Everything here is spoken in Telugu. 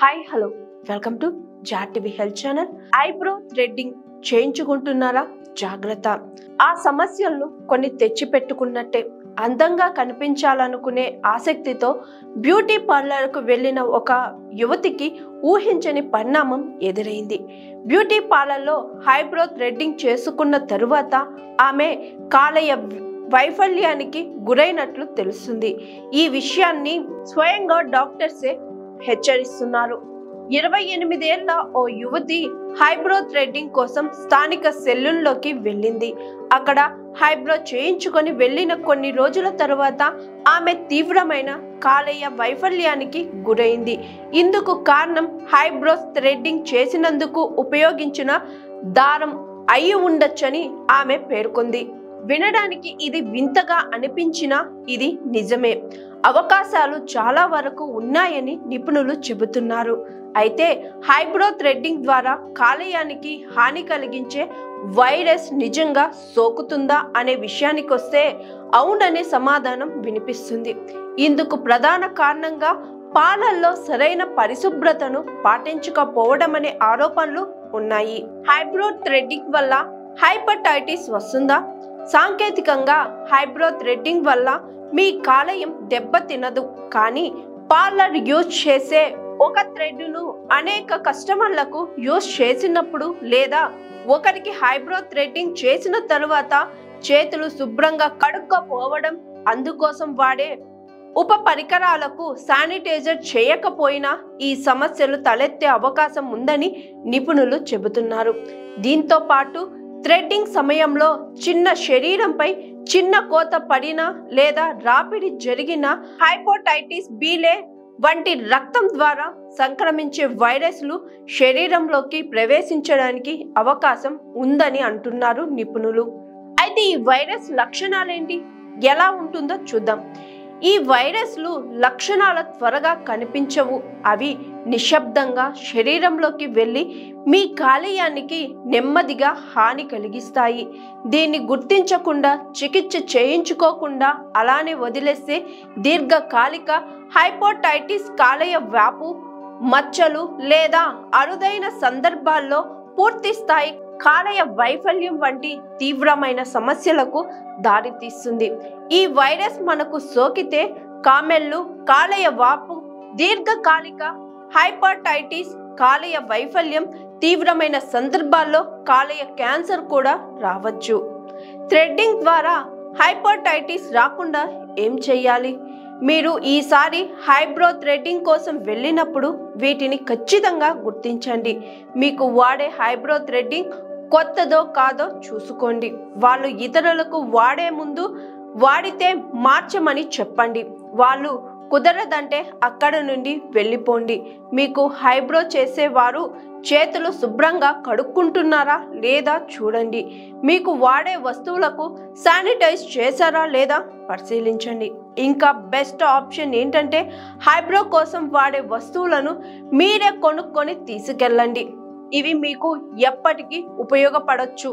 హాయ్ హలో వెల్కమ్ టు జాటివి హెల్త్ ఛానల్. ఐబ్రో థ్రెడ్డింగ్ చేయించుకుంటున్నారా? జాగ్రత్త. ఆ సమస్యలను కొన్ని తెచ్చి పెట్టుకున్నట్టే. అందంగా కనిపించాలనుకునే ఆసక్తితో బ్యూటీ పార్లర్కు వెళ్ళిన ఒక యువతికి ఊహించని పరిణామం ఎదురైంది. బ్యూటీ పార్లర్లో ఐబ్రో థ్రెడ్డింగ్ చేసుకున్న తరువాత ఆమె కాలేయ వైఫల్యానికి గురైనట్లు తెలుస్తుంది. ఈ విషయాన్ని స్వయంగా డాక్టర్సే హెచ్చరిస్తున్నారు. 28 ఏళ్ల ఓ యువతి ఐబ్రో థ్రెడ్డింగ్ కోసం స్థానిక సెలూన్లోకి వెళ్ళింది. అక్కడ ఐబ్రో చేయించుకొని వెళ్ళిన కొన్ని రోజుల తరువాత ఆమె తీవ్రమైన కాలేయ వైఫల్యానికి గురైంది. ఇందుకు కారణం ఐబ్రో థ్రెడ్డింగ్ చేసినందుకు ఉపయోగించిన దారం అయి ఉండొచ్చని ఆమె పేర్కొంది. వినడానికి ఇది వింతగా అనిపించినా ఇది నిజమే. అవకాశాలు చాలా వరకు ఉన్నాయని నిపుణులు చెబుతున్నారు. అయితే ఐబ్రో థ్రెడ్డింగ్ ద్వారా కాలేయానికి హాని కలిగించే వైరస్ నిజంగా సోకుతుందా అనే విషయానికి వస్తే అవుననే సమాధానం వినిపిస్తుంది. ఇందుకు ప్రధాన కారణంగా పాలల్లో సరైన పరిశుభ్రతను పాటించకపోవడమనే ఆరోపణలు ఉన్నాయి. ఐబ్రో థ్రెడ్డింగ్ వల్ల హెపటైటిస్ వస్తుందా? సాంకేతికంగా ఐబ్రో థ్రెడ్డింగ్ వల్ల మీ కాలేయం దెబ్బతినదు, కానీ పార్లర్ యూజ్ చేసే ఒక థ్రెడ్ను అనేక కస్టమర్లకు యూజ్ చేసినప్పుడు లేదా ఒకరికి ఐబ్రో థ్రెడ్డింగ్ చేసిన తరువాత చేతులు శుభ్రంగా కడుక్కోపోవడం, అందుకోసం వాడే ఉప పరికరాలకు శానిటైజర్ చేయకపోయినా ఈ సమస్యలు తలెత్తే అవకాశం ఉందని నిపుణులు చెబుతున్నారు. దీంతో పాటు థ్రెడ్డింగ్ సమయంలో చిన్న శరీరంపై చిన్న కోత పడినా లేదా రాపిడి జరిగిన హెపటైటిస్ బిలే వంటి రక్తం ద్వారా సంక్రమించే వైరస్లు శరీరంలోకి ప్రవేశించడానికి అవకాశం ఉందని అంటున్నారు నిపుణులు. అయితే ఈ వైరస్ లక్షణాలేంటి, ఎలా ఉంటుందో చూద్దాం. ఈ వైరస్లు లక్షణాలు త్వరగా కనిపించవు. అవి నిశ్శబ్దంగా శరీరంలోకి వెళ్ళి మీ కాలేయానికి నెమ్మదిగా హాని కలిగిస్తాయి. దీన్ని గుర్తించకుండా చికిత్స చేయించుకోకుండా అలానే వదిలేస్తే దీర్ఘకాలిక హెపటైటిస్, కాలేయ వ్యాపు, మచ్చలు లేదా అరుదైన సందర్భాల్లో పూర్తి స్థాయి కాలేయ వైఫల్యం వంటి తీవ్రమైన సమస్యలకు దారితీస్తుంది. ఈ వైరస్ మనకు సోకితే కామెళ్ళు, కాలేయ వాపు, దీర్ఘకాలిక హెపటైటిస్, కాలేయ వైఫల్యం, తీవ్రమైన సందర్భాల్లో కాలేయ క్యాన్సర్ కూడా రావచ్చు. థ్రెడ్డింగ్ ద్వారా హెపటైటిస్ రాకుండా ఏం చేయాలి? మీరు ఈసారి ఐబ్రో థ్రెడ్డింగ్ కోసం వెళ్ళినప్పుడు వీటిని ఖచ్చితంగా గుర్తించండి. మీకు వాడే ఐబ్రో థ్రెడ్డింగ్ కొత్తదో కాదో చూసుకోండి. వాళ్ళు ఇతరులకు వాడే ముందు వాడితే మార్చమని చెప్పండి. వాళ్ళు కుదరదంటే అక్కడ నుండి వెళ్ళిపోండి. మీకు ఐబ్రో చేసేవారు చేతులు శుభ్రంగా కడుక్కుంటున్నారా లేదా చూడండి. మీకు వాడే వస్తువులకు శానిటైజ్ చేశారా లేదా పరిశీలించండి. ఇంకా బెస్ట్ ఆప్షన్ ఏంటంటే ఐబ్రో కోసం వాడే వస్తువులను మీరే కొనుక్కొని తీసుకెళ్ళండి. ఇవి మీకు ఎప్పటికీ ఉపయోగపడవచ్చు.